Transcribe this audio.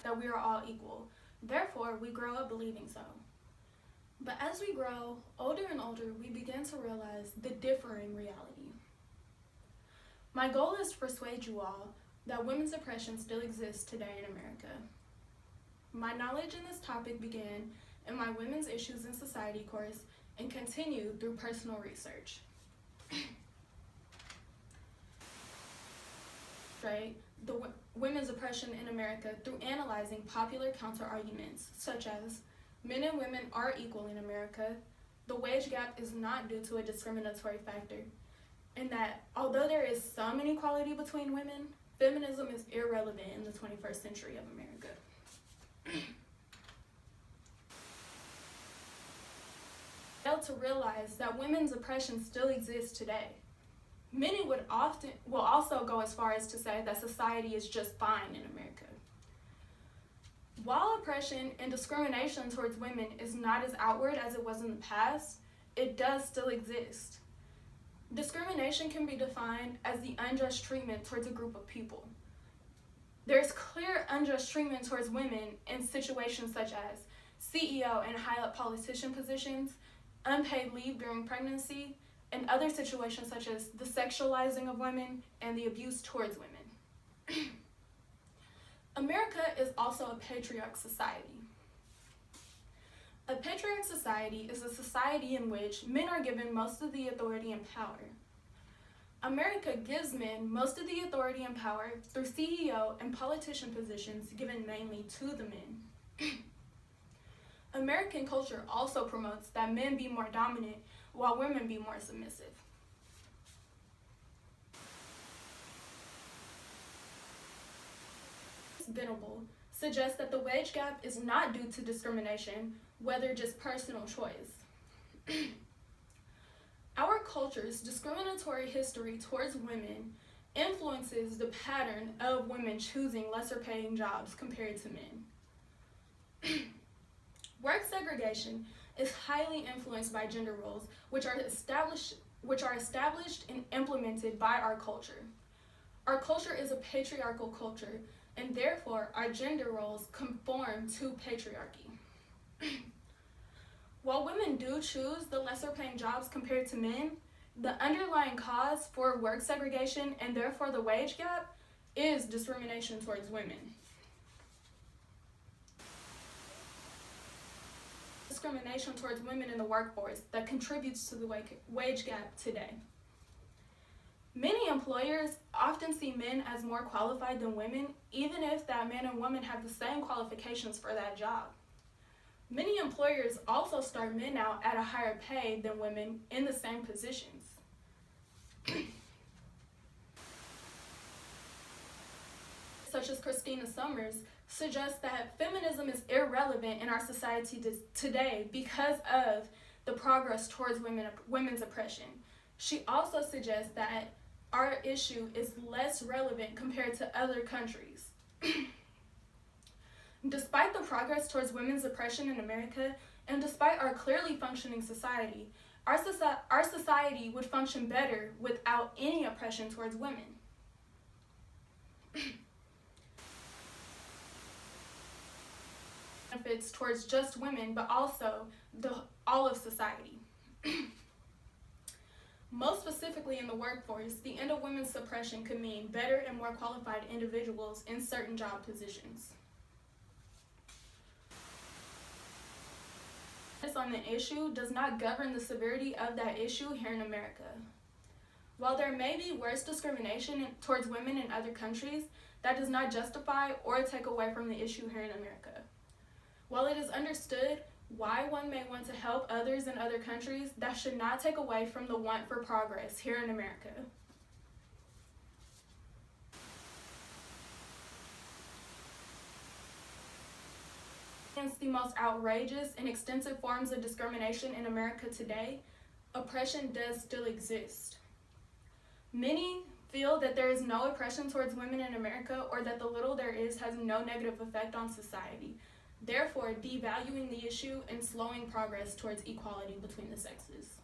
that we are all equal. Therefore, we grow up believing so. But as we grow older and older, we begin to realize the differing reality. My goal is to persuade you all that women's oppression still exists today in America. My knowledge in this topic began in my Women's Issues in Society course and continued through personal research. The women's oppression in America through analyzing popular counter-arguments such as men and women are equal in America, the wage gap is not due to a discriminatory factor, and that although there is some inequality between women, feminism is irrelevant in the 21st century of America. Fail to realize that women's oppression still exists today. Many will also go as far as to say that society is just fine in America. While oppression and discrimination towards women is not as outward as it was in the past, it does still exist. Discrimination can be defined as the unjust treatment towards a group of people. There's clear unjust treatment towards women in situations such as CEO and high-up politician positions, unpaid leave during pregnancy, and other situations such as the sexualizing of women and the abuse towards women. America is also a patriarch society. A patriarch society is a society in which men are given most of the authority and power. America gives men most of the authority and power through CEO and politician positions given mainly to the men. American culture also promotes that men be more dominant while women be more submissive. Venable suggests that the wage gap is not due to discrimination, whether just personal choice. Our culture's discriminatory history towards women influences the pattern of women choosing lesser paying jobs compared to men. Work segregation is highly influenced by gender roles, which are established and implemented by our culture. Our culture is a patriarchal culture, and therefore our gender roles conform to patriarchy. While women do choose the lesser paying jobs compared to men, the underlying cause for work segregation and therefore the wage gap is discrimination towards women. Discrimination towards women in the workforce that contributes to the wage gap today. Many employers often see men as more qualified than women, even if that man and woman have the same qualifications for that job. Many employers also start men out at a higher pay than women in the same positions. Such as Christina Summers suggests that feminism is irrelevant in our society today because of the progress towards women's oppression. She also suggests that our issue is less relevant compared to other countries. Despite the progress towards women's oppression in America, and despite our clearly functioning society, our society would function better without any oppression towards women. Benefits towards just women, but also all of society. Most specifically in the workforce, the end of women's suppression could mean better and more qualified individuals in certain job positions. On the issue does not govern the severity of that issue here in America. While there may be worse discrimination towards women in other countries, that does not justify or take away from the issue here in America. While it is understood why one may want to help others in other countries, that should not take away from the want for progress here in America. Against the most outrageous and extensive forms of discrimination in America today, oppression does still exist. Many feel that there is no oppression towards women in America, or that the little there is has no negative effect on society, therefore devaluing the issue and slowing progress towards equality between the sexes.